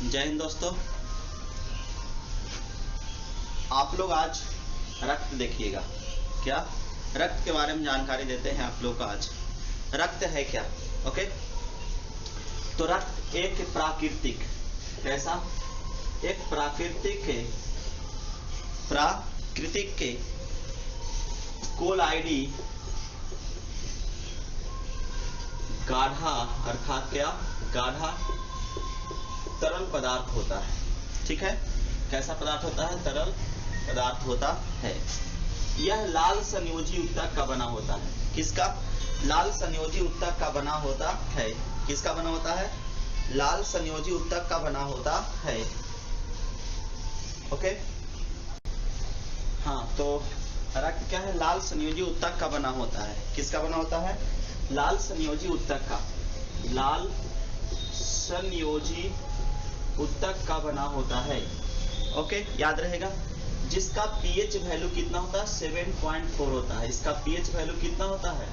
जय हिंद दोस्तों। आप लोग आज रक्त देखिएगा। क्या रक्त के बारे में जानकारी देते हैं आप लोग को आज। रक्त है क्या? ओके, तो रक्त एक प्राकृतिक, कैसा? एक प्राकृतिक के कोलाइडी गाढ़ा, अर्थात क्या? गाढ़ा तरल पदार्थ होता है। ठीक है, कैसा पदार्थ होता है? तरल पदार्थ होता है। यह लाल संयोजी उत्तक का बना होता है। किसका? लाल संयोजी उत्तक का बना होता है। किसका बना होता है? लाल संयोजी उत्तक का बना होता है। ओके, हाँ, तो रक्त क्या है? लाल संयोजी उत्तक का बना होता है। किसका बना होता है? लाल संयोजी उत्तक का। लाल संयोजी उत्तक का बना होता है। ओके, याद रहेगा। जिसका पीएच वैल्यू कितना होता है? 7.4 होता है। इसका पीएच वैल्यू कितना होता है?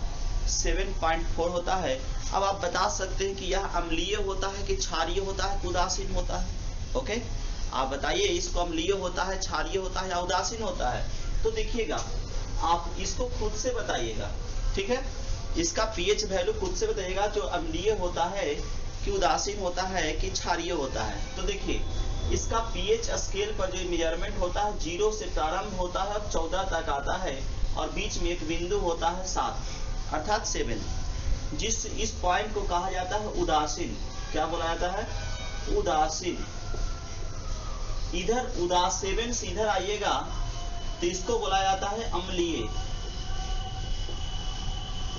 7.4 होता है। अब आप बता सकते हैं कि यह अम्लीय होता है कि क्षारीय होता है, उदासीन होता है? ओके, आप बताइए, इसको अम्लीय होता है, क्षारीय होता है या उदासीन होता है? तो देखिएगा, आप इसको खुद से बताइएगा। ठीक है, इसका पीएच वैल्यू खुद से बताइएगा, जो अम्लीय होता है कि उदासीन होता है कि क्षारीय होता है। तो देखिए, इसका पीएच स्केल पर जो मेजरमेंट होता है 0 से प्रारंभ होता है, 14 तक आता है और बीच में एक बिंदु होता है 7, अर्थात 7। इस पॉइंट को कहा जाता है उदासीन। क्या बोला जाता है? उदासीन। इधर 7 से इधर आइएगा तो इसको बोला जाता है अम्लीय।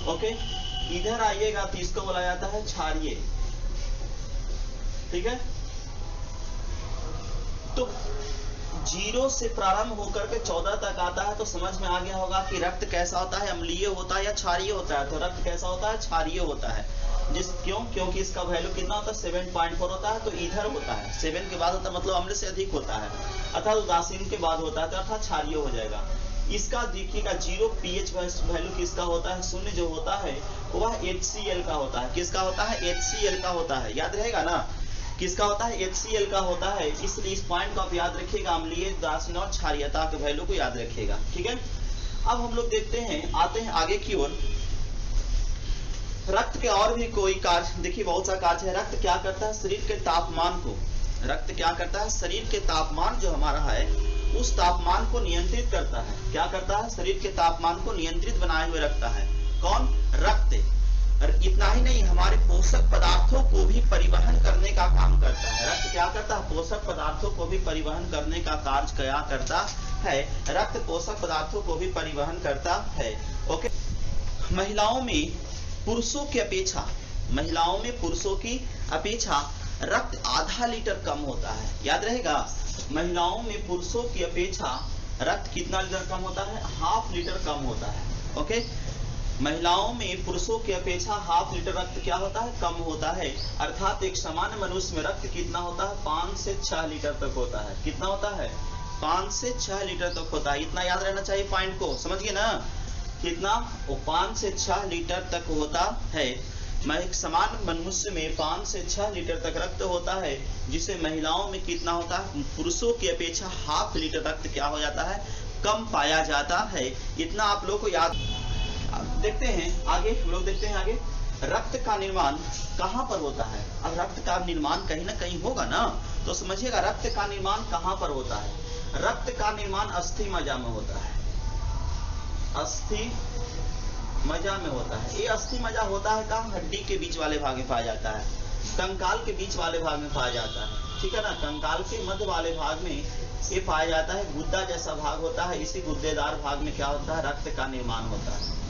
ओके, इधर आइएगा तो इसको बोला जाता है क्षारीय। ठीक है, तो 0 से प्रारंभ होकर के 14 तक आता है, तो समझ में आ गया होगा कि रक्त कैसा होता है? अम्लीय होता है या क्षारीय होता है? तो रक्त कैसा होता है? क्षारीय होता है। क्योंकि इसका वैल्यू कितना होता है? 7.4 होता है। तो इधर होता है 7 के बाद होता है, मतलब अम्ल से अधिक होता है, अर्थात उदासीन के बाद होता है, तो अर्थात क्षारीय हो जाएगा। इसका देखिएगा 0 पीएच वैल्यू किसका होता है? शून्य जो होता है वह HCl का होता है। किसका होता है? HCl का होता है। याद रहेगा ना, किसका होता है? HCl का होता है। इसलिए इस पॉइंट को आप याद रखिएगा, अम्लीय, उदासीन और क्षारीयता के वैल्यू को याद रखिएगा। ठीक है, अब हम लोग देखते हैं, आते हैं आगे की ओर। रक्त के और भी कोई कार्य, देखिए बहुत सा कार्य है। रक्त क्या करता है? शरीर के तापमान को, रक्त क्या करता है? शरीर के तापमान जो हमारा है उस तापमान को नियंत्रित करता है। क्या करता है? शरीर के तापमान को नियंत्रित बनाए हुए रखता है। कौन? रक्त। और इतना ही नहीं, हमारे पोषक पदार्थों को भी परिवहन करने का काम करता है। रक्त क्या करता है? पोषक पदार्थों को भी परिवहन करने का कार्य क्या करता है? रक्त पोषक पदार्थों को भी परिवहन करता है। ओके, महिलाओं में पुरुषों की अपेक्षा, महिलाओं में पुरुषों की अपेक्षा रक्त आधा लीटर कम होता है। याद रहेगा, महिलाओं में पुरुषों की अपेक्षा रक्त कितना लीटर कम होता है? हाफ लीटर कम होता है। ओके, महिलाओं में पुरुषों की अपेक्षा हाफ लीटर रक्त क्या होता है? कम होता है। अर्थात एक सामान्य मनुष्य में रक्त कितना होता है? 5 से 6 लीटर तक होता है। कितना होता है? 5 से 6 लीटर तक होता है। इतना याद रहना चाहिए पॉइंट को, समझिए ना, कितना? वो 5 से 6 लीटर तक होता है। एक सामान्य मनुष्य में 5 से 6 लीटर तक रक्त होता है, जिसे महिलाओं में कितना होता है? पुरुषों की अपेक्षा हाफ लीटर रक्त क्या हो जाता है? कम पाया जाता है। इतना आप लोग को याद। देखते हैं आगे, हम लोग देखते हैं आगे, रक्त का निर्माण कहां पर होता है? अब रक्त का निर्माण कहीं ना कहीं होगा ना, तो समझिएगा रक्त का निर्माण कहां पर होता है? रक्त का निर्माण अस्थि मज्जा में होता है। अस्थि मज्जा में होता है। ये अस्थि मज्जा होता है कहाँ? हड्डी के बीच वाले भाग में पाया जाता है, कंकाल के बीच वाले भाग में पाया जाता है। ठीक है ना, कंकाल के मध्य वाले भाग में ये पाया जाता है। गुद्दा जैसा भाग होता है, इसी गुद्देदार भाग में क्या होता है? रक्त का निर्माण होता है।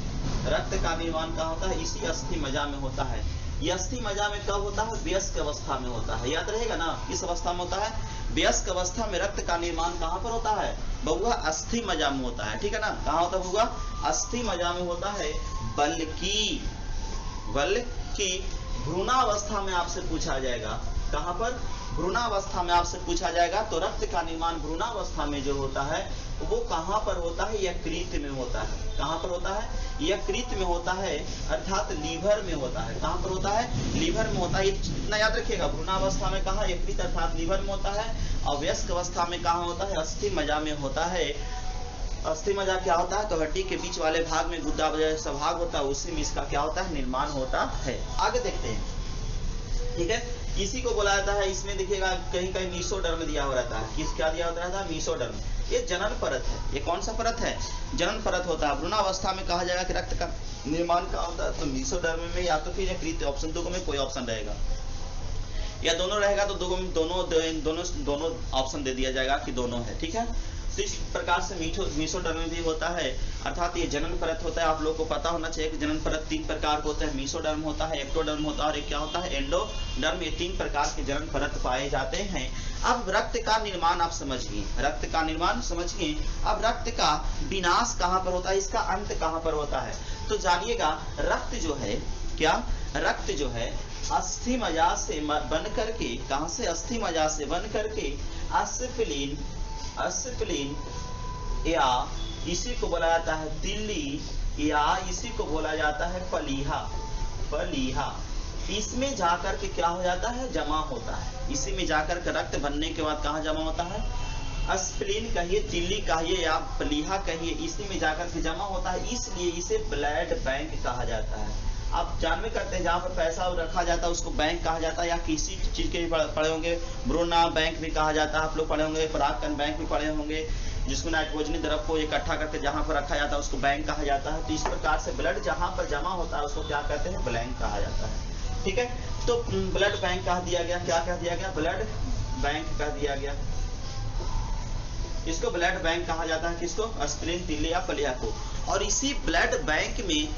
रक्त का निर्माण कहाँ होता है? इसी अस्थि मज्जा में होता है। यह अस्थि मज्जा में कब होता है? वयस्क अवस्था में होता है। याद रहेगा ना, किस अवस्था में होता है? वयस्क अवस्था में रक्त का निर्माण कहाँ पर होता है? बउआ अस्थि मज्जा में होता है। ठीक है ना, कहाँ होता है बउआ? अस्थि मज्जा में होता है। बल्कि भ्रूणावस्था में आपसे पूछा जाएगा, कहाँ पर? भ्रूणावस्था में आपसे पूछा जाएगा, तो रक्त का निर्माण भ्रूणावस्था में जो होता है वो कहाँ पर होता है? यकृत में होता है। कहाँ पर होता है? यकृत में होता है, अर्थात लीवर में होता है। कहाँ पर होता है? लीवर में होता है। इतना याद रखिएगा, भ्रूणावस्था में कहाँ? यकृत अर्थात लीवर में होता है। और वयस्क अवस्था में कहाँ होता है? अस्थि मज्जा में होता है। अस्थि मज्जा क्या होता है? तो हड्डी के बीच वाले भाग में गुद्दा जैसा भाग होता है, उसी में इसका क्या होता है? निर्माण होता है। आगे देखते हैं, ठीक है। इसी को बोला जाता है, इसमें देखिएगा कहीं कहीं मीसोडर्म दिया हुआ रहता है। किस क्या दिया होता रहता है? मीसोडर्म। ये जनन परत है। ये कौन सा परत है? जनन परत होता है। भ्रूणावस्था में कहा जाएगा कि रक्त का निर्माण कहाँ होता है? तो मीसोडर्म में, या तो फिर यकृत। ऑप्शन 2 में कोई ऑप्शन रहेगा, या दोनों रहेगा तो दोनों ऑप्शन दे दिया जाएगा कि दोनों है, ठीक है। तो इस प्रकार से मीसोडर्म भी होता है, अर्थात ये जनन परत होता है। आप लोगों को पता होना चाहिए कि जनन परत 3 प्रकार का होता है। मीसोडर्म होता है, एक्टोडर्म होता है, और एक क्या होता है? एंडोडर्म। ये 3 प्रकार के जनन परत पाए जाते हैं। अब रक्त का निर्माण आप समझिए, रक्त का निर्माण समझिए। अब रक्त का विनाश कहाँ पर होता है? इसका अंत कहाँ पर होता है? तो जानिएगा, रक्त जो है क्या? रक्त जो है अस्थि मज्जा से बन करके, कहाँ से? अस्थि मज्जा से बन करके अस्प्लीन या इसी को बोला जाता है तिल्ली, या इसी को बोला जाता है पलीहा। इसमें जाकर के क्या हो जाता है? जमा होता है। इसी में जाकर के रक्त बनने के बाद कहाँ जमा होता है? अस्प्लीन कहिए, तिल्ली कहिए, या पलीहा कहिए, इसी में जाकर के जमा होता है। इसलिए इसे ब्लड बैंक कहा जाता है। आप जानवे करते हैं, जहाँ पर पैसा रखा जाता है उसको बैंक कहा जाता है, या किसी चीज के भी पढ़े होंगे। ब्रोना बैंक भी कहा जाता है, आप लोग पढ़े होंगे। परागकण बैंक भी पढ़े होंगे, जिसमें नाइट्रोजनी द्रव को इकट्ठा करके जहाँ पर रखा जाता है उसको बैंक कहा जाता है। तो इस प्रकार से ब्लड जहाँ पर जमा होता है उसको क्या कहते हैं? ब्लैंक कहा जाता है, ठीक है। तो ब्लड बैंक कह दिया गया, क्या कह दिया गया? ब्लड बैंक कह दिया गया। इसको ब्लड बैंक कहा जाता है। किसको? अस्प्लीन, तिल्ली या पलीहा को। और इसी ब्लड बैंक में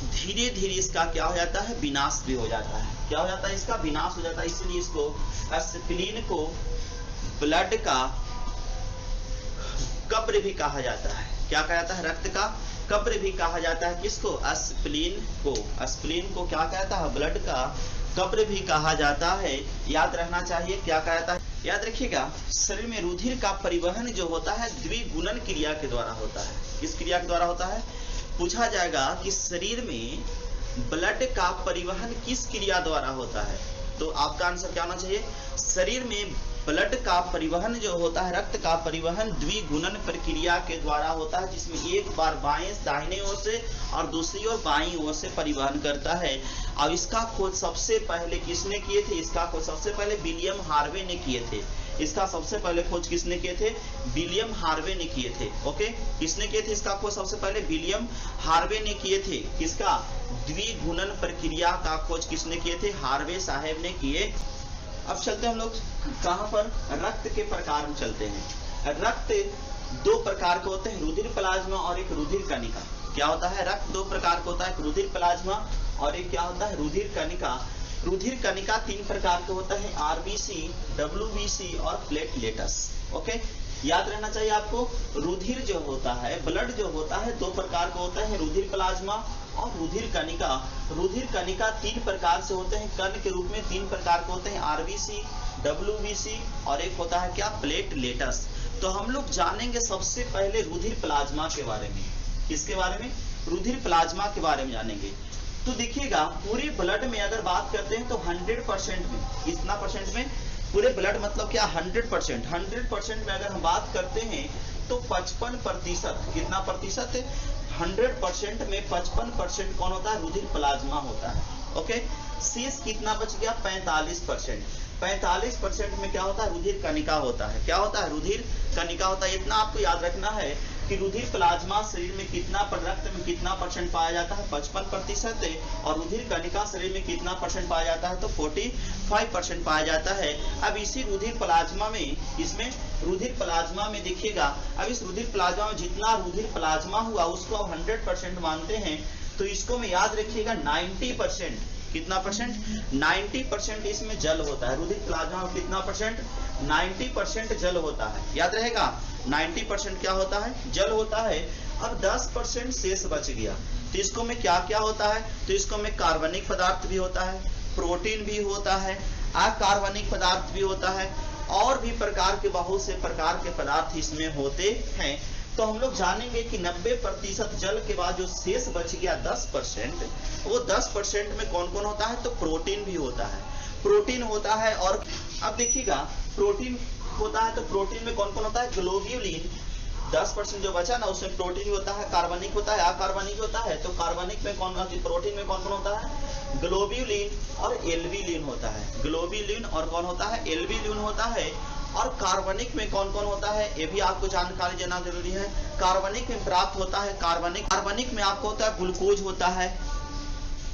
धीरे धीरे इसका क्या हो जाता है? विनाश भी हो जाता है। क्या हो जाता है? इसका विनाश हो जाता है। इसलिए इसको अस्प्लीन को ब्लड का कब्र भी कहा जाता है। क्या कहा जाता है? रक्त का कब्र भी कहा जाता है। किसको? अस्प्लीन को। अस्प्लीन को क्या कहता है? ब्लड का कब्र भी कहा जाता है। याद रखना चाहिए, क्या कहा जाता है? याद रखिएगा, शरीर में रुधिर का परिवहन जो होता है द्विगुणन क्रिया के द्वारा होता है। किस क्रिया के द्वारा होता है? पूछा जाएगा कि शरीर में ब्लड का परिवहन किस क्रिया द्वारा होता है? तो आपका आंसर क्या होना चाहिए? शरीर में ब्लड का परिवहन जो होता है, रक्त का परिवहन द्विगुणन प्रक्रिया के द्वारा होता है, जिसमें एक बार बाएं दाहिने ओर से और दूसरी ओर बाईं ओर से परिवहन करता है। और इसका खोज सबसे पहले किसने किए थे? इसका खोज सबसे पहले विलियम हार्वे ने किए थे। इसका सबसे पहले खोज किसने किए थे? विलियम हार्वे ने किए थे। ओके, किसने किए थे इसका खोज? सबसे पहले विलियम हार्वे ने किए थे। किसका? द्विगुणन प्रक्रिया का खोज किसने किए थे? हार्वे साहब ने किए। अब चलते हैं हम लोग कहां पर? रक्त के प्रकार में चलते हैं। रक्त 2 प्रकार के होते हैं, रुधिर प्लाज्मा और एक रुधिर कणिका। क्या होता है? रक्त 2 प्रकार का होता है, एक रुधिर प्लाज्मा और एक क्या होता है? रुधिर कणिका। रुधिर कणिका 3 प्रकार के होता है, आरबीसी, डब्ल्यूबीसी और प्लेटलेट्स। ओके, याद रहना चाहिए आपको। रुधिर जो होता है, ब्लड जो होता है, 2 प्रकार का होता है, रुधिर प्लाज्मा और रुधिर कणिका। रुधिर कणिका 3 प्रकार से होते हैं, कण के रूप में 3 प्रकार के होते हैं, आरबीसी, डब्ल्यूबीसी और एक होता है क्या? प्लेटलेट्स। तो हम लोग जानेंगे सबसे पहले रुधिर प्लाज्मा के बारे में। किसके बारे में? रुधिर प्लाज्मा के बारे में जानेंगे। तो देखिएगा, पूरे ब्लड में अगर बात करते हैं तो 100% में, कितना परसेंट में? पूरे ब्लड मतलब क्या? 100%। 100% में अगर हम बात करते हैं तो 55%। कितना प्रतिशत? 100% में 55% कौन होता है? रुधिर प्लाज्मा होता है। ओके, शेष कितना बच गया? 45%। 45% में क्या होता है? रुधिर कणिका होता है। क्या होता है? रुधिर कणिका होता है। इतना आपको याद रखना है कि रुधिर प्लाज्मा शरीर में कितना, रक्त में कितना परसेंट पाया जाता है? 55%। और रुधिर कणिका शरीर में कितना परसेंट पाया जाता है? तो 45% पाया जाता है। अब इसी रुधिर प्लाज्मा में, इसमें रुधिर प्लाज्मा में देखिएगा, अब इस रुधिर प्लाज्मा में जितना रुधिर प्लाज्मा हुआ उसको अब 100% मानते हैं। तो इसको में याद रखिएगा 90%। कितना परसेंट? 90% इसमें जल होता है। रुधिर प्लाज्मा में कितना परसेंट? 90% जल होता है। याद रहेगा, 90% क्या होता है? जल होता है। अब 10% शेष बच गया। तो इसको में क्या क्या होता है? तो इसको में कार्बनिक पदार्थ भी होता है, प्रोटीन भी होता है, अकार्बनिक पदार्थ भी होता है, और भी प्रकार के बहुत से प्रकार के पदार्थ इसमें होते हैं। तो हम लोग जानेंगे कि 90% जल के बाद जो शेष बच गया 10%, वो 10% में कौन कौन होता है? तो प्रोटीन भी होता है, प्रोटीन होता है। और अब देखिएगा प्रोटीन होता है तो प्रोटीन में कौन कौन होता है? ग्लोब्यूलिन, 10% जो बचा ना उसमें प्रोटीन होता है, कार्बनिक होता है, अकार्बनिक होता है। तो कार्बनिक में कौन, प्रोटीन में कौन कौन होता है? ग्लोब्यूलिन और एल्ब्यूलिन होता है। ग्लोब्यूलिन और कौन होता है? एल्ब्यूलिन होता है। और कार्बनिक में कौन कौन होता है? ये भी आपको जानकारी देना जरूरी है। कार्बनिक में प्राप्त होता है कार्बनिक में आपको होता है ग्लूकोज होता है,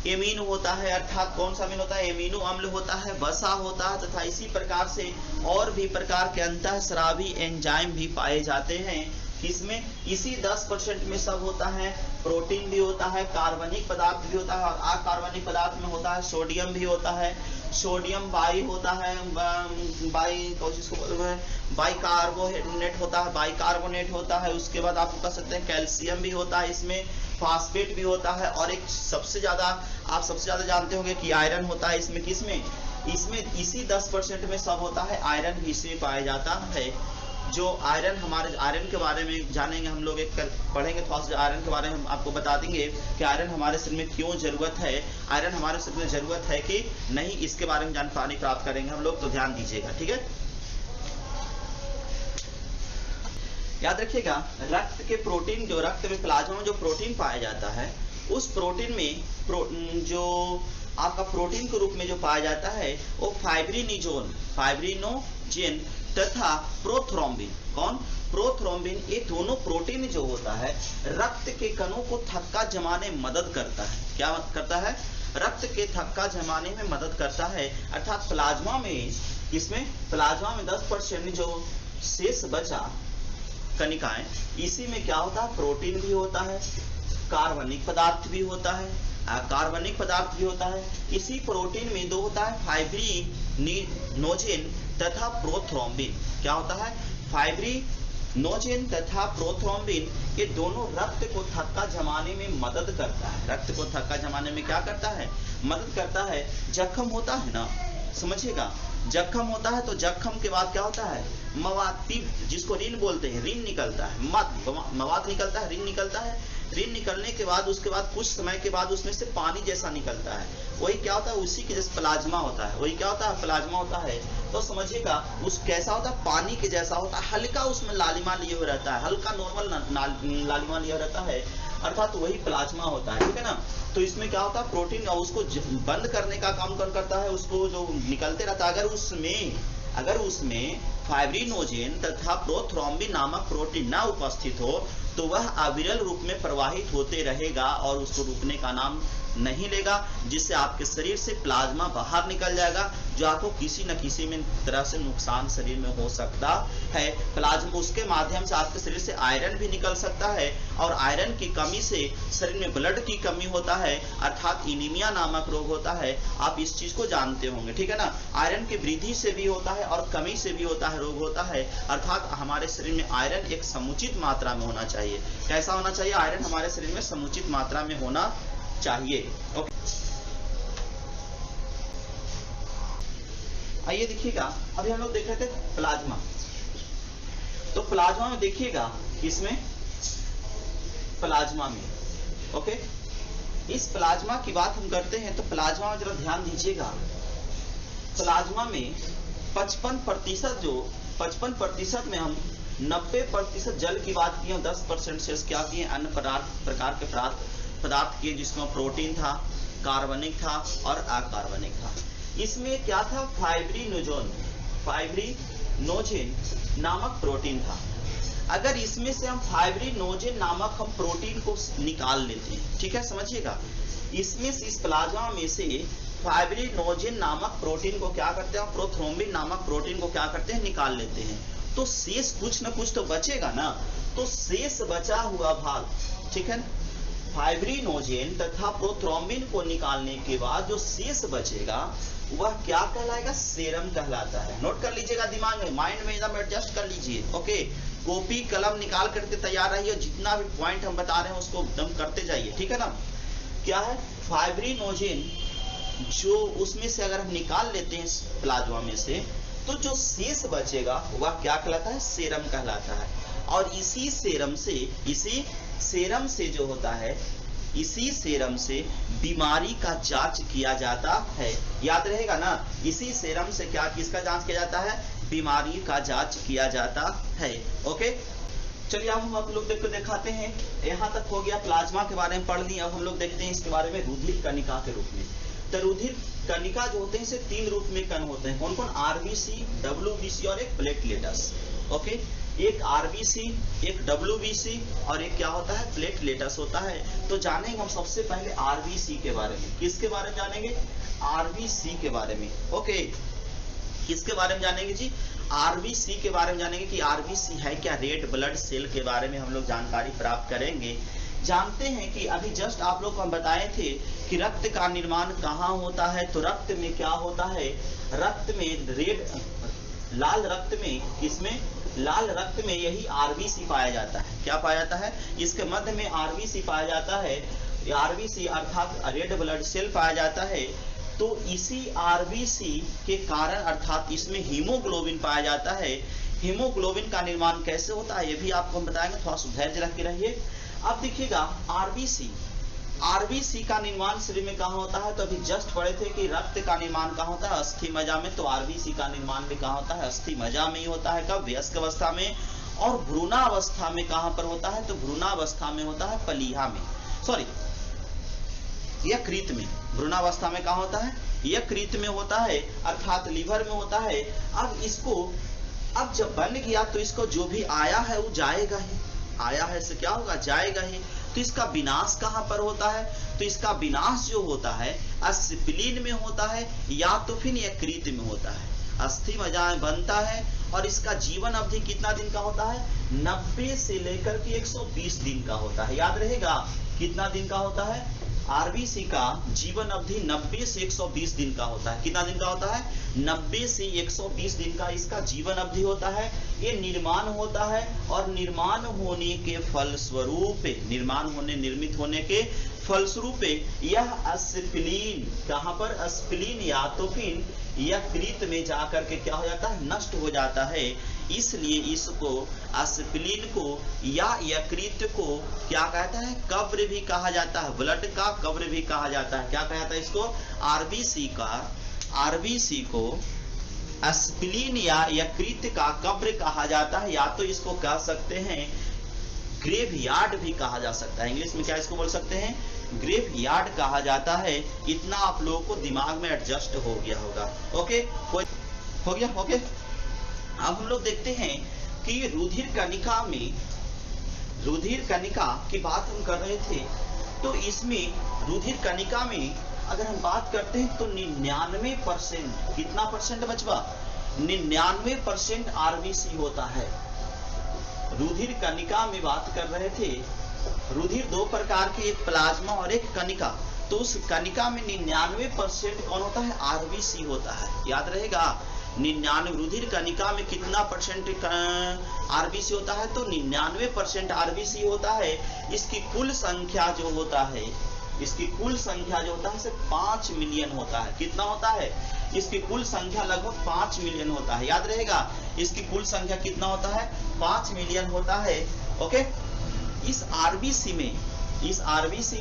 एमीनो होता है, अर्थात कौन सा अमीन होता है? एमीनो अम्ल होता है, वसा होता है, तथा इसी प्रकार से और भी प्रकार के अंतःस्रावी एंजाइम भी पाए जाते हैं। किसमें? इसी 10% में सब होता है। प्रोटीन भी होता है, कार्बनिक पदार्थ भी होता है, और अकार्बनिक पदार्थ में होता है सोडियम भी होता है। सोडियम बाई होता है, बाइकार्बोनेट होता है, बाइकार्बोनेट होता है। उसके बाद आप कह सकते हैं कैल्शियम भी होता है, इसमें फास्फेट भी होता है। और एक सबसे ज्यादा आप सबसे ज्यादा जानते होंगे कि आयरन होता है इसमें। किसमें? इसमें इसी 10% में सब होता है। आयरन भी इसमें पाया जाता है। जो आयरन, हमारे आयरन के बारे में जानेंगे हम लोग, एक पढ़ेंगे थोड़ा सा आयरन के बारे में, हम आपको बता देंगे कि आयरन हमारे शरीर में क्यों जरूरत है, आयरन हमारे शरीर में जरूरत है कि नहीं, इसके बारे में जानकारी प्राप्त करेंगे हम लोग। तो ध्यान दीजिएगा, ठीक है। याद रखिएगा रक्त के प्रोटीन, जो रक्त में प्लाज्मा में जो प्रोटीन पाया जाता है, उस प्रोटीन में जो आपका प्रोटीन के रूप में जो पाया जाता है वो फाइब्रिनोजेन तथा प्रोथ्रोम्बिन। कौन? प्रोथ्रोम्बिन। ये दोनों प्रोटीन जो होता है रक्त के कणों को थक्का जमाने में मदद करता है। क्या करता है? रक्त के थक्का जमाने में मदद करता है। अर्थात प्लाज्मा में, इसमें प्लाज्मा में 10% जो शेष बचा कणिकाएं, इसी में क्या होता है? प्रोटीन भी होता है, कार्बनिक पदार्थ भी होता है, अकार्बनिक पदार्थ भी होता है। इसी प्रोटीन में दो होता है फाइब्रिनोजेन तथा प्रोथ्रोम्बिन। क्या होता है? फाइब्रिनोजेन तथा प्रोथ्रोम्बिन। ये दोनों रक्त को थक्का जमाने में मदद करता है। रक्त को थक्का जमाने में क्या करता है? मदद करता है। जख्म होता है ना, समझिएगा, जख्म होता है तो जख्म के बाद क्या होता है? मवाद, जिसको ऋण बोलते हैं, ऋण निकलता है, मवाद निकलता है, ऋण निकलता है। ऋण निकलने के बाद उसके बाद कुछ समय के बाद उसमें से पानी जैसा निकलता है, वही क्या होता है? उसी के जैसे प्लाज्मा होता है। वही क्या होता है? प्लाज्मा होता है। तो समझिएगा उस कैसा होता है? पानी के जैसा होता है, हल्का उसमें लालिमा लिए हुए रहता है, हल्का नॉर्मल लालिमा लिए रहता है, अर्थात वही प्लाज्मा होता है, ठीक है ना। तो इसमें क्या होता है? प्रोटीन, और उसको बंद करने का काम कौन करता है? उसको जो निकलते रहता है, अगर उसमें फाइब्रिनोजेन तथा प्रोथ्रोम्बिन नामक प्रोटीन न उपस्थित हो तो वह अविरल रूप में प्रवाहित होते रहेगा और उसको रुकने का नाम नहीं लेगा, जिससे आपके शरीर से प्लाज्मा बाहर निकल जाएगा, जो आपको किसी न किसी में तरह से नुकसान शरीर में हो सकता है। प्लाज्मा, उसके माध्यम से आपके शरीर से आयरन भी निकल सकता है, और आयरन की कमी से शरीर में ब्लड की कमी होता है, अर्थात एनीमिया नामक रोग होता है। आप इस चीज को जानते होंगे, ठीक है ना। आयरन की वृद्धि से भी होता है और कमी से भी होता है, रोग होता है। अर्थात हमारे शरीर में आयरन एक समुचित मात्रा में होना चाहिए। कैसा होना चाहिए? आयरन हमारे शरीर में समुचित मात्रा में होना चाहिए। ओके, आइए देखिएगा, अभी हम लोग देख रहे थे प्लाज्मा। तो प्लाज्मा में देखिएगा, इसमें प्लाज्मा में, ओके, इस प्लाज्मा की बात हम करते हैं तो प्लाज्मा में जरा ध्यान दीजिएगा। प्लाज्मा में 55% में हम 90% जल की बात की, 10% से क्या किए? अन्य प्रकार के पदार्थ किए, जिसमें प्रोटीन था, कार्बनिक था और अकार्बनिक था। इसमें क्या था? फाइब्रिनोजेन नामक प्रोटीन था। अगर इसमें से हम फाइब्रिनोजेन नामक हम प्रोटीन को निकाल लेते हैं, ठीक है, समझिएगा, इसमें से, इस प्लाज्मा में से फाइब्रिनोजेन नामक प्रोटीन को क्या करते हैं? प्रोथ्रोम्बिन नामक प्रोटीन को क्या करते हैं? निकाल लेते हैं। तो शेष कुछ न कुछ तो बचेगा ना। तो शेष बचा हुआ भाग, ठीक है, फाइब्रिनोजेन तथा प्रोथ्रोम्बिन को निकालने के बाद जो शेष बचेगा वह क्या कहलाएगा? सेरम कहलाता है। नोट कर लीजिएगा, दिमाग में, माइंड में एकदम एडजस्ट कर लीजिए। ओके, कॉपी कलम निकाल करके तैयार रहिए, जितना भी पॉइंट हम बता रहे हैं उसको एकदम करते जाइए, ठीक है ना। क्या है? फाइब्रिनोजेन, जो उसमें से अगर हम निकाल लेते हैं प्लाज्मा में से, तो जो शेष बचेगा वह क्या कहलाता है? सेरम कहलाता है। और इसी सेरम से जो होता है, इसी सेरम से बीमारी का जांच किया जाता है। याद रहेगा ना, इसी सेरम से क्या किसका जांच किया जाता है? बीमारी का जांच किया जाता है। ओके, चलिए अब हम आप लोग देख दिखाते हैं। यहाँ तक हो गया प्लाज्मा के बारे में पढ़ ली। अब हम लोग देखते हैं इसके बारे में रुधिर कणिका के रूप में। तो रुधिर कणिका जो होते हैं इसे 3 रूप में कण होते हैं। कौन कौन? आरबीसी, डब्ल्यूबीसी और एक प्लेटलेटस। ओके, एक आरबीसी, एक डब्ल्यूबीसी और एक क्या होता है? प्लेटलेटस होता है। तो जानेंगे हम सबसे पहले आरबीसी के बारे में। किसके बारे में जानेंगे? आरबीसी के बारे में। ओके, किसके बारे में जानेंगे जी? आरबीसी के बारे में जानेंगे कि आरबीसी है क्या, रेड ब्लड सेल के बारे में हम लोग जानकारी प्राप्त करेंगे। जानते हैं कि अभी जस्ट आप लोग को हम बताए थे कि रक्त का निर्माण कहाँ होता है। तो रक्त में क्या होता है? रक्त में लाल रक्त में, किसमें? लाल रक्त में यही आरबीसी पाया जाता है। क्या पाया जाता है? इसके मध्य में आरबीसी पाया जाता है। आरबीसी अर्थात रेड ब्लड सेल पाया जाता है। तो इसी आरबीसी के कारण अर्थात इसमें हीमोग्लोबिन पाया जाता है। हीमोग्लोबिन का निर्माण कैसे होता है ये भी आपको हम बताएंगे, थोड़ा सा धैर्य रख के रहिए। अब देखिएगा आरबीसी का निर्माण शरीर में कहाँ होता है? तो अभी जस्ट पढ़े थे कि रक्त का निर्माण कहाँ होता है? अस्थि मज्जा में। तो आरबीसी का निर्माण भी कहाँ होता है? अस्थि मज्जा में ही होता है। कब? वयस्क अवस्था में। और भ्रूणावस्था में कहाँ पर होता है? तो भ्रूणावस्था में होता है पलीहा में, सॉरी यकृत में। भ्रूणावस्था में कहाँ होता है? यकृत में होता है, अर्थात लीवर में होता है। अब जब बन गया तो इसको जो भी आया है वो जाएगा ही। आया है से क्या होगा? जाएगा ही। तो इसका विनाश कहाँ पर होता है? तो इसका विनाश जो होता है स्प्लीन में होता है या तो फिर यकृत में होता है। अस्थि मज्जा में बनता है और इसका जीवन अवधि कितना दिन का होता है? 90 से लेकर के 120 दिन का होता है। याद रहेगा कितना दिन का होता है? आरबीसी का जीवन अवधि 90 से 120 दिन का होता है। कितना दिन का होता है? 90 से 120 दिन का इसका जीवन अवधि होता है। ये निर्माण होता है और निर्माण होने के फलस्वरूप, निर्मित होने के फलस्वरूप यह स्प्लीन, कहाँ पर? स्प्लीन या तो फिर यकृत में जाकर के क्या हो जाता है? नष्ट हो जाता है। इसलिए इसको स्प्लीन को या यकृत को क्या कहता है? कब्र भी कहा जाता है। ब्लड का कब्र भी कहा जाता है। क्या कहा जाता है इसको? आरबीसी को स्प्लीन या यकृत का कब्र कहा जाता है। या तो इसको कह सकते हैं ग्रेवयार्ड भी कहा जा सकता है। इंग्लिश में क्या इसको बोल सकते हैं? ग्रेवयार्ड कहा जाता है। इतना आप लोगों को दिमाग में एडजस्ट हो गया होगा। ओके, हो गया? ओके, अब हम लोग देखते हैं कि रुधिर कणिका की बात हम कर रहे थे। तो इसमें रुधिर कणिका में अगर हम बात करते हैं तो 99%, कितना परसेंट बचवा? 99% आरबीसी होता है। रुधिर कणिका में बात कर रहे थे। रुधिर 2 प्रकार के, एक प्लाज्मा और एक कणिका। तो उस कणिका में 99% कौन होता है? आरबीसी होता है। याद रहेगा 99 रुधिर कणिका में कितना परसेंट आरबीसी होता है? तो 99% आरबीसी होता है। इसकी कुल संख्या जो होता है, सिर्फ 5 मिलियन होता है। कितना होता है? इसकी कुल संख्या लगभग 5 मिलियन होता है। याद रहेगा इसकी कुल संख्या कितना होता है? 5 मिलियन होता है। ओके, इस आरबीसी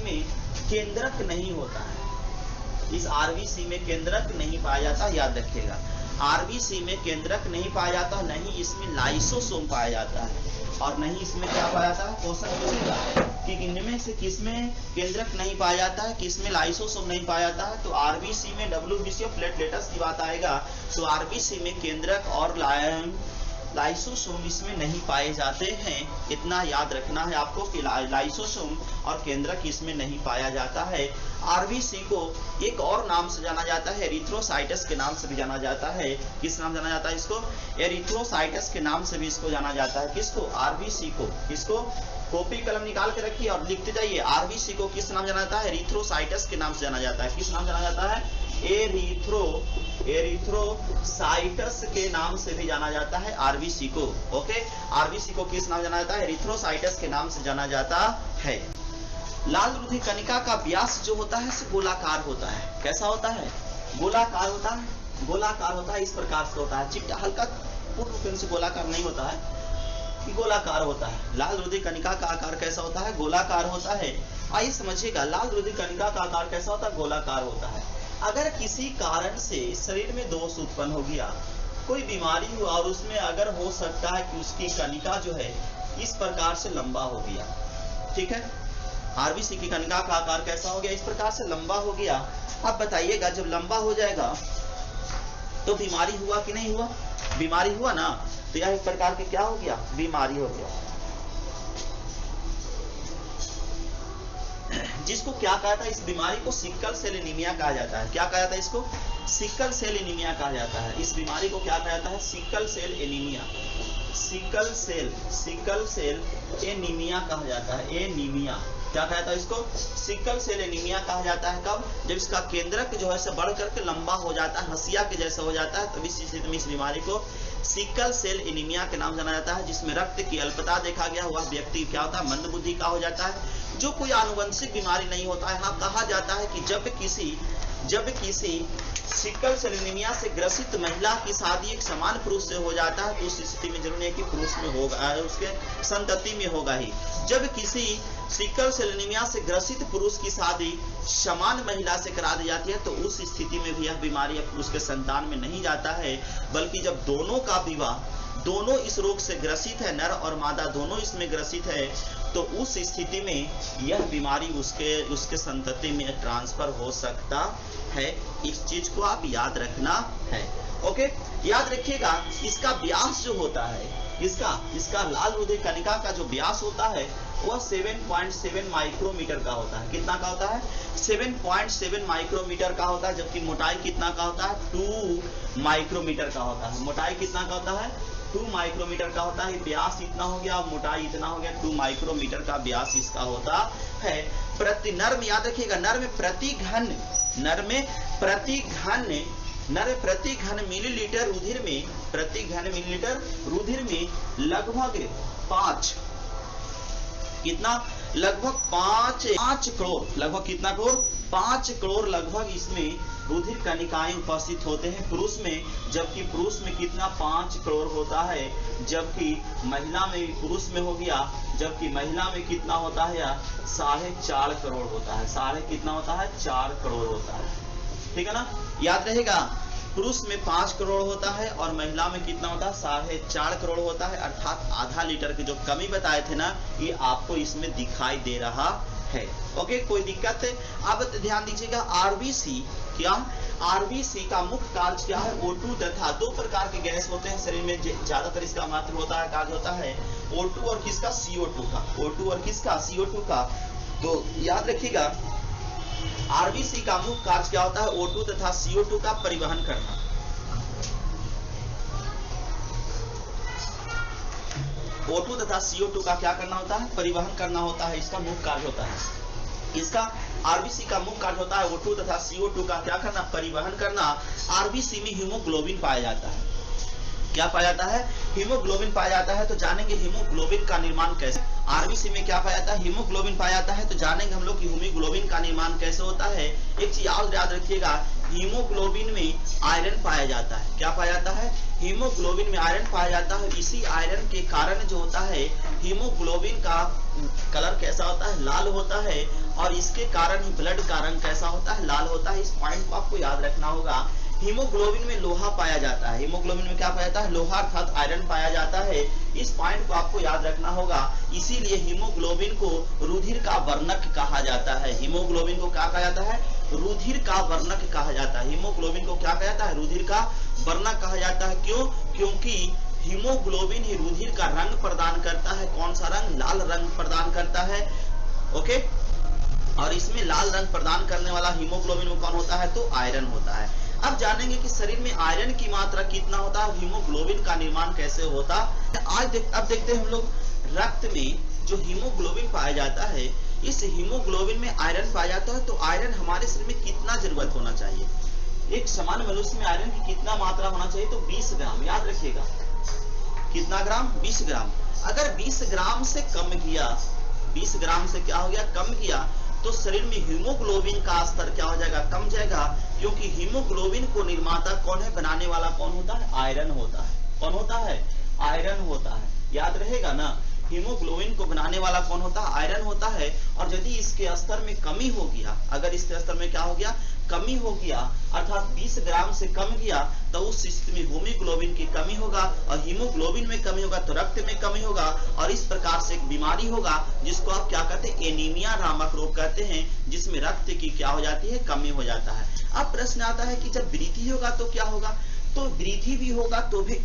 में केंद्रक नहीं होता है। इस आरबीसी में केंद्रक नहीं पाया जाता। याद रखिएगा आरबीसी में केंद्रक नहीं पाया जाता, नहीं इसमें लाइसोसोम पाया जाता है और नहीं इसमें क्या पाया जाता है? क्वेश्चन पूछेगा कि इनमें से किसमें केंद्रक नहीं पाया जाता है, किसमें लाइसोसोम नहीं पाया जाता है। तो आरबीसी में डब्ल्यूबीसी और प्लेटलेटस की बात आएगा तो आरबीसी में केंद्रक और लाइसोसोम इसमें नहीं पाए जाते हैं। इतना याद रखना है आपको कि लाइसोसोम और केंद्रक इसमें नहीं पाया जाता है। आरबीसी को एक और नाम से जाना जाता है, एरिथ्रोसाइटस के नाम से भी जाना जाता है। किस नाम जाना जाता है इसको? एरिथ्रोसाइटस के नाम से भी इसको जाना जाता है। किसको? आरबीसी को। किसको? कॉपी कलम निकाल के रखिए और लिखते जाइए। आरबीसी को किस नाम जाना जाता है? एरिथ्रोसाइटस के नाम से जाना जाता है। किस नाम जाना जाता है? एरिथ्रोसाइटस के नाम से भी जाना जाता है आरबीसी को। ओके, आरबीसी को किस नाम जाना जाता है? एरिथ्रोसाइटस के नाम से जाना जाता है। लाल रुधिर कणिका का व्यास जो होता है गोलाकार होता है। कैसा होता है? गोलाकार होता है। गोलाकार होता है, इस प्रकार से होता है। चिपटा हल्का पूर्ण रूप से गोलाकार नहीं होता है। कि गोलाकार होता है। लाल रुधिर कणिका का आकार कैसा होता है? गोलाकार होता है। आइए समझिएगा, लाल रुधिर कणिका का आकार कैसा होता है? गोलाकार होता है। अगर किसी कारण से शरीर में दोष उत्पन्न हो गया, कोई बीमारी हुआ और उसमें अगर हो सकता है कि उसकी कणिका जो है इस प्रकार से लंबा हो गया, ठीक है, आरबीसी की कणिका का आकार कैसा हो गया? इस प्रकार से लंबा हो गया। अब बताइएगा, जब लंबा हो जाएगा तो बीमारी हुआ कि नहीं हुआ? बीमारी हुआ ना, तो यह एक प्रकार की क्या हो गया? बीमारी हो गया, जिसको क्या कहा था? इस बीमारी को सिकल सेल एनीमिया कहा जाता है। क्या कहा जाता है इसको? सिकल सेल एनीमिया कहा जाता है। इस बीमारी को क्या कहा जाता है? Sickle cell anaemia. Sickle cell anaemia कहा जाता है। एनीमिया क्या कहा जाता है इसको? सिकल सेल एनीमिया कहा जाता है। कब? जब इसका केंद्रक जो है बढ़ करके लंबा हो जाता है, हंसिया के जैसा हो जाता है, तब इस स्थिति में इस बीमारी को सिकल सेल एनीमिया के नाम जाना जाता है। जिसमें रक्त की अल्पता देखा गया, वह व्यक्ति क्या होता है? मंदबुद्धि का हो जाता है। जो कोई आनुवंशिक बीमारी नहीं होता है। हाँ, कहा जाता है कि जब किसी सिकल सेल एनीमिया से ग्रसित महिला की शादी एक समान पुरुष से हो जाता है, तो उस स्थिति में जरूर है कि पुरुष में होगा, उसके संतति में होगा ही। जब किसी सिकल सेल एनीमिया से ग्रसित पुरुष की शादी समान महिला से करा दी जाती है, तो उस स्थिति में भी यह बीमारी उसके संतान में नहीं जाता है, बल्कि जब दोनों का विवाह, दोनों इस रोग से ग्रसित है, नर और मादा दोनों इसमें ग्रसित है, तो उस स्थिति में यह बीमारी उसके संतति में ट्रांसफर हो सकता है। इस चीज को आप याद रखना है। ओके, याद रखिएगा, इसका व्यास जो होता है, इसका लाल रुधिर कणिका का जो व्यास होता है वह 7.7 माइक्रोमीटर का होता है। कितना का होता है? 7.7 माइक्रोमीटर का होता है। जबकि मोटाई कितना का होता है? 2 माइक्रोमीटर का होता है। मोटाई कितना का होता है? 2 माइक्रोमीटर का होता है। व्यास इतना हो गया, मोटाई इतना हो गया, 2 माइक्रोमीटर का व्यास इसका होता है। प्रति नर में याद रखिएगा, नर में प्रति घन मिलीलीटर रुधिर में लगभग 5 करोड़, लगभग कितना करोड़? 5 करोड़ लगभग इसमें रुधिर कणिकाएं उपस्थित होते हैं पुरुष में। जबकि पुरुष में कितना? 5 करोड़ होता है। जबकि महिला में, पुरुष में हो गया, जबकि महिला में कितना होता है? 4.5 करोड़ होता है। 4 करोड़ होता है। ठीक है ना, याद रहेगा। पुरुष में 5 करोड़ होता है और महिला में कितना होता है? 4.5 करोड़ होता है। अर्थात आधा लीटर की जो कमी बताए थे ना, ये आपको इसमें दिखाई दे रहा है। ओके, कोई दिक्कत है? अब ध्यान दीजिएगा, आरबीसी क्या? आरबीसी का मुख्य कार्य क्या है? O2 तथा 2 प्रकार के गैस होते हैं शरीर में, ज्यादातर इसका मात्र होता है, कार्य होता है O2 और किसका? CO2 का। O2 और किसका? CO2 का। तो याद रखिएगा, आरबीसी का मुख्य कार्य क्या होता है? O2 तथा CO2 का परिवहन करना। O2 तथा CO2 का क्या करना होता है? परिवहन करना होता है। इसका मुख्य कार्य होता है। इसका आरबीसी का मुख्य कार्य होता है O2 तथा CO2 का क्या करना? परिवहन करना। आरबीसी में हीमोग्लोबिन पाया जाता है। क्या पाया जाता है? हीमोग्लोबिन पाया जाता है। तो जानेंगे हीमोग्लोबिन का निर्माण कैसे? आरबीसी में क्या पाया जाता है? हीमोग्लोबिन पाया जाता है। तो जानेंगे हम लोग कि हीमोग्लोबिन का निर्माण कैसे होता है। एक चीज याद रखिएगा, हीमोग्लोबिन में आयरन पाया जाता है। क्या पाया जाता है? हीमोग्लोबिन में आयरन पाया जाता है। इसी आयरन के कारण जो होता है, हीमोग्लोबिन का कलर कैसा होता है? लाल होता है। और इसके कारण ही ब्लड का रंग कैसा होता है? लाल होता है। इस पॉइंट को आपको याद रखना होगा। हीमोग्लोबिन में लोहा पाया जाता है। हीमोग्लोबिन में क्या पाया जाता है? लोहा अर्थात आयरन पाया जाता है। इस पॉइंट को आपको याद रखना होगा। इसीलिए हीमोग्लोबिन को रुधिर का वर्णक कहा जाता है। हीमोग्लोबिन को क्या कहा जाता है? रुधिर का वर्णक कहा जाता है। हीमोग्लोबिन को क्या कहा जाता है? रुधिर का वर्णक कहा जाता है। क्यों? क्योंकि हीमोग्लोबिन ही रुधिर का रंग प्रदान करता है। कौन सा रंग? लाल रंग प्रदान करता है। ओके, और इसमें लाल रंग प्रदान करने वाला हीमोग्लोबिन में कौन होता है? तो आयरन होता है। अब जानेंगे कि शरीर में आयरन की मात्रा कितना होता है, हीमोग्लोबिन का निर्माण कैसे होता है। अब देखते हैं हम लोग, रक्त में जो हीमोग्लोबिन पाया जाता है, इस हीमोग्लोबिन में आयरन पाया जाता है। तो आयरन हमारे शरीर में कितना जरूरत होना चाहिए? एक सामान्य मनुष्य में आयरन की कितना मात्रा होना चाहिए? तो 20 ग्राम। याद रखिएगा, कितना ग्राम? 20 ग्राम। अगर 20 ग्राम से कम किया, 20 ग्राम से क्या हो गया? कम किया, तो शरीर में हीमोग्लोबिन का स्तर क्या हो जाएगा? कम जाएगा। क्योंकि हीमोग्लोबिन को निर्माता कौन है? बनाने वाला कौन होता है? आयरन होता है। कौन होता है? आयरन होता है, याद रहेगा ना। हीमोग्लोबिन को बनाने वाला कौन होता है? आयरन होता है। और यदि इसके स्तर में कमी हो गया, अगर इसके स्तर में क्या हो गया? कमी हो गया, अर्थात 20 ग्राम से कम गया, तो उस स्थिति में हीमोग्लोबिन की कमी होगा, और हीमोग्लोबिन में कमी होगा तो रक्त में कमी होगा, और इस प्रकार से एक बीमारी होगा जिसको आप क्या कहते हैं? एनीमिया नामक रोग कहते हैं, जिसमें रक्त की क्या हो जाती है? कमी हो जाता है। अब प्रश्न आता है कि जब वृद्धि होगा तो क्या होगा? तो वृद्धि भी होगा तो भी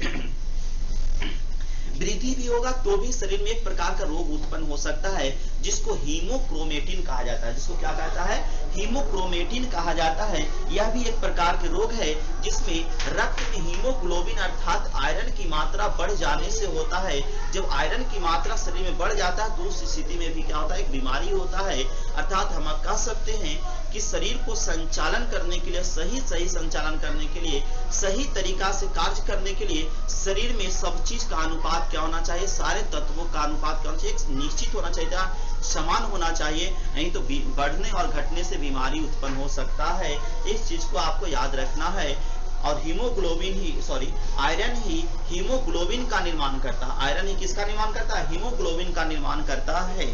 वृद्धि भी होगा तो भी शरीर में एक प्रकार का रोग उत्पन्न हो सकता है, जिसको हीमोक्रोमेटिन कहा जाता है। जिसको क्या कहता है? हीमोक्रोमेटिन कहा जाता है। यह भी एक प्रकार के रोग है जिसमें रक्त में हीमोग्लोबिन अर्थात आयरन की मात्रा बढ़ जाने से होता है। जब आयरन की मात्रा शरीर में बढ़ जाता है तो उस स्थिति में भी क्या होता है? एक बीमारी होता है। अर्थात हम कह सकते हैं कि शरीर को संचालन करने के लिए, सही संचालन करने के लिए, सही तरीका से कार्य करने के लिए शरीर में सब चीज का अनुपात क्या होना चाहिए? सारे तत्वों का अनुपात क्या होना चाहिए? एक निश्चित होना चाहिए, समान होना चाहिए, नहीं तो बढ़ने और घटने से बीमारी उत्पन्न हो सकता है। इस चीज को आपको याद रखना है। और आयरन ही हीमोग्लोबिन का निर्माण करता है। आयरन ही किसका निर्माण करता है? हीमोग्लोबिन का निर्माण करता है।